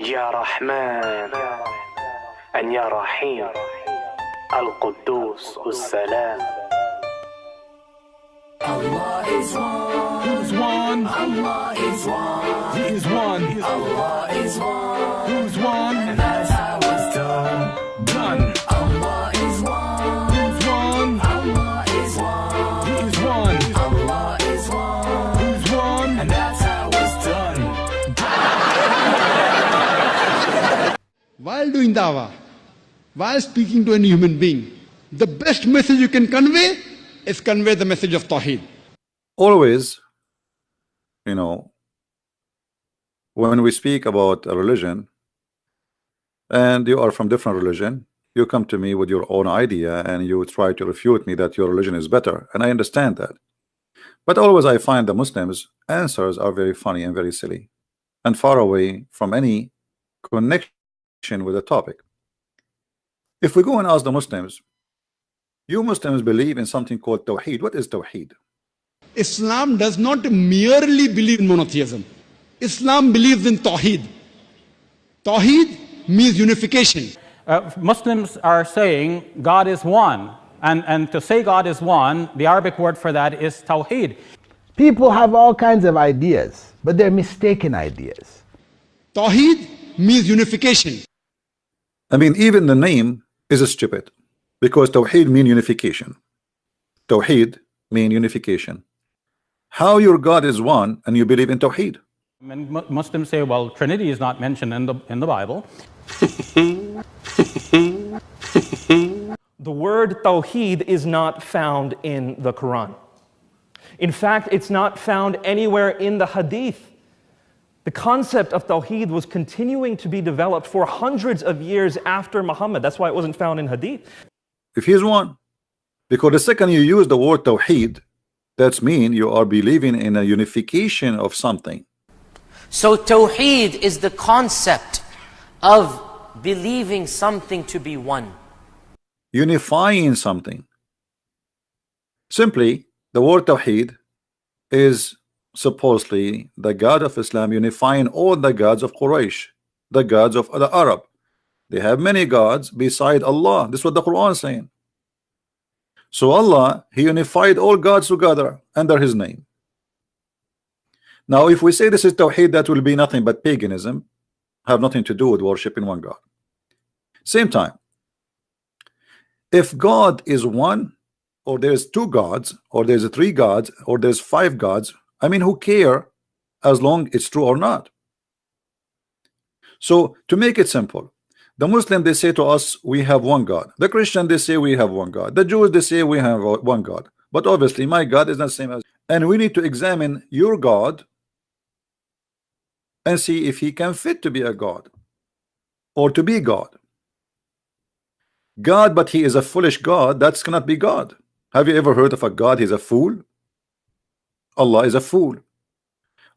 يا رحمن أن يا رحيم القدوس السلام. Allah is one. Who's one? Allah is one. He is one. Allah is one. Who's one? And that's how it's done. Done. Allah is one. Who's one? Allah is one. He is one. Allah is one. Who's one? And that's how it's done. While doing dawah, while speaking to any human being, the best message you can convey is convey the message of Tauhid. Always, you know, when we speak about a religion and you are from different religion, you come to me with your own idea and you try to refute me that your religion is better, and I understand that. But always I find the Muslims answers are very funny and very silly and far away from any connection with the topic. If we go and ask the Muslims, you Muslims believe in something called Tauhid. What is Tauhid? Islam does not merely believe in monotheism. Islam believes in Tauhid. Tauhid means unification. Muslims are saying God is one, and to say God is one, the Arabic word for that is Tawhid. People have all kinds of ideas, but they're mistaken ideas. Tauhid means unification. I mean, even the name is stupid, because Tawheed mean unification. Tawheed mean unification. How your God is one and you believe in Tawheed? And Muslims say, well, Trinity is not mentioned in the Bible. The word Tawheed is not found in the Quran. In fact, it's not found anywhere in the Hadith. The concept of Tawheed was continuing to be developed for hundreds of years after Muhammad. That's why it wasn't found in Hadith. If he is one, because the second you use the word Tawheed, that's mean you are believing in a unification of something. So Tawheed is the concept of believing something to be one. Unifying something. Simply, the word Tawheed is supposedly the God of Islam unifying all the gods of Quraysh, the gods of the Arab. They have many gods beside Allah. This is what the Quran is saying. So Allah, He unified all gods together under His name. Now if we say this is Tawheed, that will be nothing but paganism, have nothing to do with worshiping one God. Same time, if God is one, or there's two gods, or there's three gods, or there's five gods, I mean, who care as long it's true or not? So to make it simple, the Muslim, they say to us, we have one God. The Christian, they say we have one God. The Jews, they say we have one God. But obviously my God is not the same as, and we need to examine your God and see if he can fit to be a God or to be God. God, but he is a foolish God, that's cannot be God. Have you ever heard of a God? He's a fool. Allah is a fool.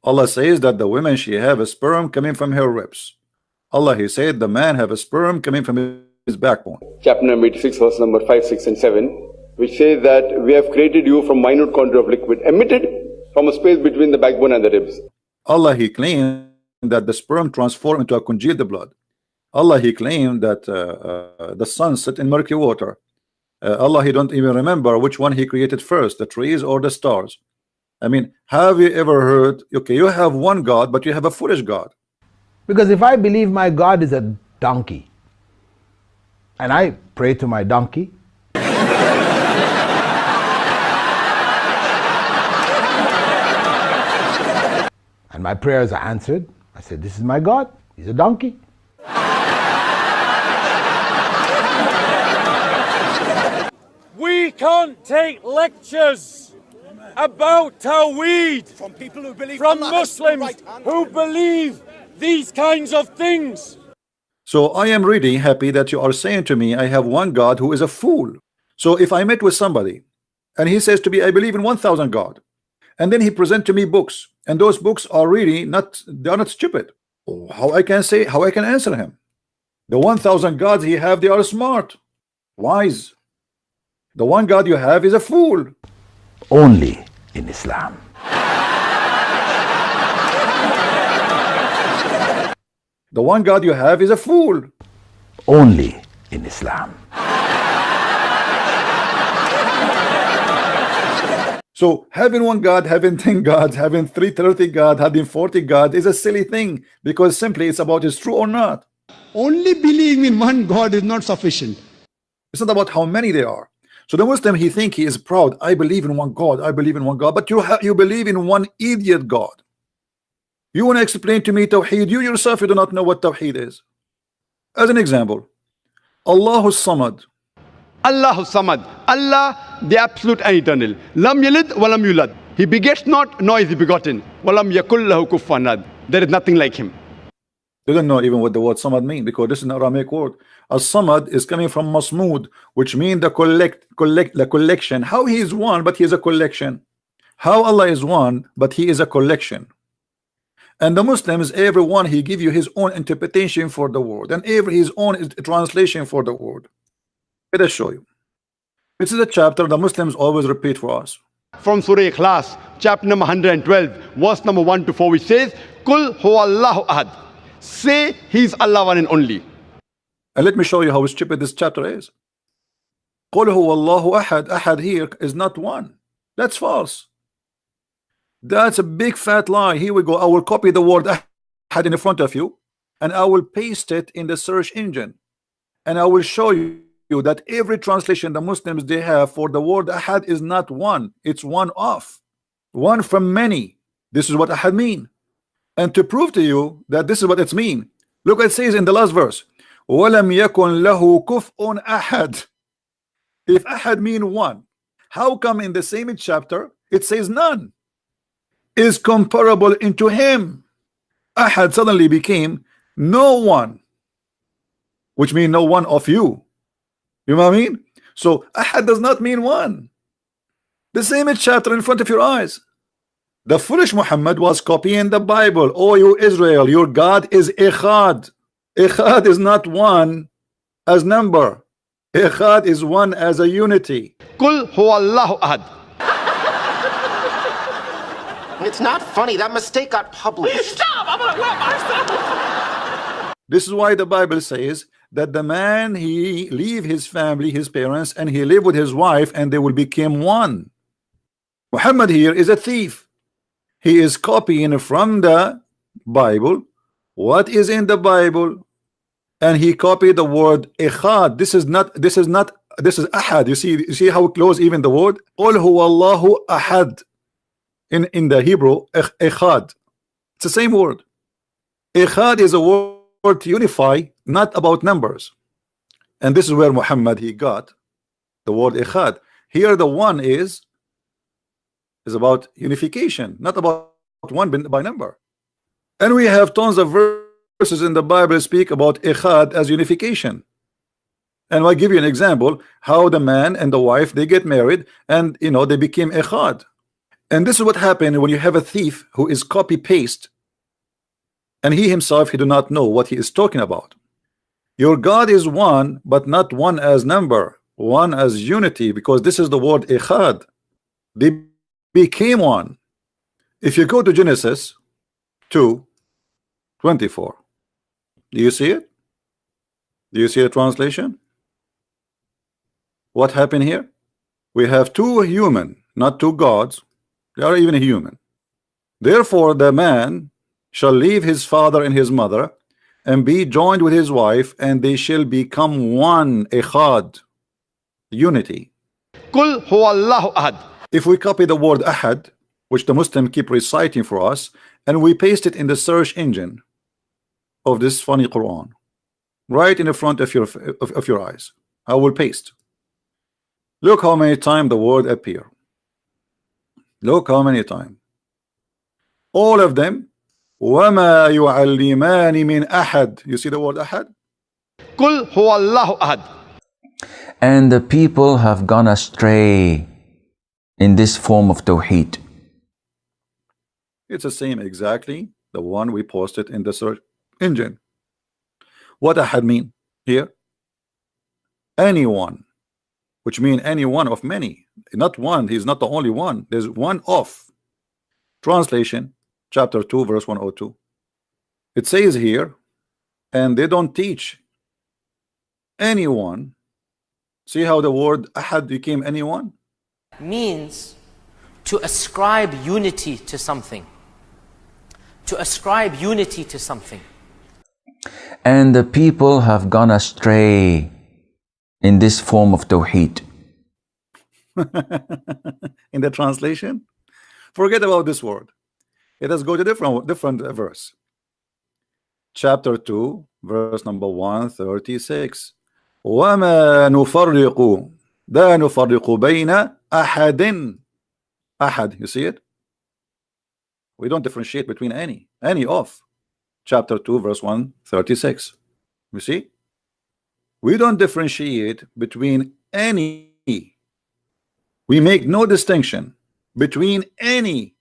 Allah says that the woman, she have a sperm coming from her ribs. Allah, He said the man have a sperm coming from his backbone. Chapter number 86, verse number 5, 6 and 7, which says that we have created you from minute quantity of liquid emitted from a space between the backbone and the ribs. Allah, He claimed that the sperm transformed into a congealed blood. Allah, He claimed that the sun set in murky water. Allah, He don't even remember which one He created first, the trees or the stars. I mean, have you ever heard, okay, you have one God, but you have a foolish God. Because if I believe my God is a donkey, and I pray to my donkey, and my prayers are answered, I said, this is my God, he's a donkey. We can't take lectures about Tawhid From people who believe from Allah has two Muslims right hands. who believe these kinds of things. So I am really happy that you are saying to me, I have one God who is a fool. So if I met with somebody and he says to me, I believe in 1,000 God, and then he present to me books, and those books are really not, they are not stupid. How I can say, how I can answer him? The 1,000 gods he have, they are smart, wise. The one God you have is a fool. Only in Islam. The one God you have is a fool. Only in Islam. So having one God, having 10 gods, having 330 gods, having 40 gods is a silly thing, because simply it's about is true or not. Only believing in one God is not sufficient. It's not about how many they are. So the Muslim, he think he is proud. I believe in one God. I believe in one God. But you believe in one idiot God. You want to explain to me Tauhid? You yourself, you do not know what Tauhid is. As an example, Allahu Samad. Allahu Samad. Allah, the absolute and eternal. Lam yalid walam yulad. He begets not, nor is he begotten. Walam yakul lahu kufuwan ahad. There is nothing like him. They don't know even what the word Samad means, because this is an Aramaic word. As-Samad is coming from Masmud, which means the collection. How he is one, but he is a collection. How Allah is one, but he is a collection. And the Muslims, everyone, he give you his own interpretation for the word, and his own translation for the word. Let us show you. This is a chapter the Muslims always repeat for us. From Surah Ikhlas, chapter number 112, verse number 1 to 4, which says, Kul huwallahu ahad. Say he is Allah one and only. And let me show you how stupid this chapter is. Qul huwallahu ahad. Ahad here is not one. That's false. That's a big fat lie. Here we go. I will copy the word ahad in front of you, and I will paste it in the search engine, and I will show you that every translation the Muslims they have for the word ahad is not one. It's one off, one from many. This is what ahad mean. And to prove to you that this is what it's mean, look what it says in the last verse. وَلَمْ يَكُنْ لَهُ كُفْءٌ أَحَدٌ. If ahad mean one, how come in the same chapter it says none is comparable into him? Ahad suddenly became no one, which means no one of you. You know what I mean? So ahad does not mean one. The same chapter in front of your eyes. The foolish Muhammad was copying the Bible. Oh, you Israel, your God is Echad. Echad is not one as number. Echad is one as a unity. Kul huwallahu ahad. It's not funny. That mistake got published. Stop! I'm gonna wet myself! This is why the Bible says that the man, he leave his family, his parents, and he live with his wife, and they will become one. Muhammad here is a thief. He is copying from the Bible what is in the Bible, and he copied the word Echad. This is Ahad. You see how close even the word Qul huwallahu ahad in the Hebrew, Echad. It's the same word. Echad is a word to unify, not about numbers. And this is where Muhammad he got the word Echad. Here the one is about unification, not about one by number. And we have tons of verses in the Bible speak about Echad as unification. And I'll give you an example how the man and the wife they get married, and they became Echad. And this is what happened when you have a thief who is copy paste, and he himself he do not know what he is talking about. Your God is one, but not one as number, one as unity, because this is the word Echad. They became one. If you go to Genesis 2:24, do you see it? Do you see the translation? What happened here? We have two human, not two gods. They are even human. Therefore the man shall leave his father and his mother and be joined with his wife, and they shall become one. Echad, unity. Kul huwallahu ahad. If we copy the word ahad, which the Muslim keep reciting for us, and we paste it in the search engine of this funny Quran, right in the front of your eyes, I will paste. Look how many times the word appear. Look how many times. All of them. وَمَا يُعَلِّمَانِ مِنْ أَحَدٍ. You see the word ahad? Kul huwallahu ahad. And the people have gone astray in this form of Tawhid. It's the same exactly, the one we posted in the search engine. What ahad mean here? Anyone, which mean any one of many, not one. He's not the only one. There's one of. Translation chapter 2 verse 102. It says here and they don't teach anyone. See how the word ahad became anyone? Means to ascribe unity to something. To ascribe unity to something. And the people have gone astray in this form of Tauhid. In the translation, forget about this word. Let us go to different verse. Chapter 2, verse number 136. وَمَا نُفَرِّقُ لا نُفَرِّقُ بَيْنَ أَحَدٍ. Ahad, you see it? We don't differentiate between any of. Chapter 2, verse 136. You see? We don't differentiate between any. We make no distinction between any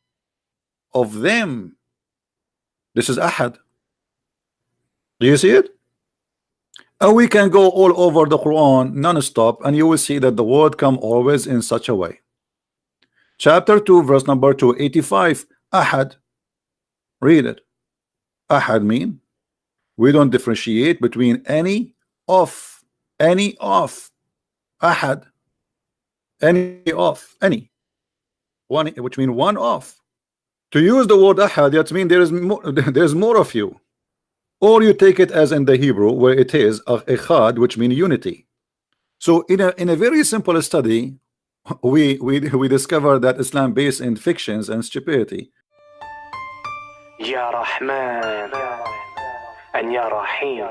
of them. This is ahad. Do you see it? And we can go all over the Quran non-stop, and you will see that the word come always in such a way. Chapter 2, verse number 285. Ahad. Read it. Ahad mean we don't differentiate between any of. Ahad. Any one, which mean one of. To use the word ahad, that means there's more of you, or you take it as in the Hebrew where it is echad, which mean unity. So in a very simple study, we discover that Islam based in fictions and stupidity. Ya Rahman and Ya Rahim.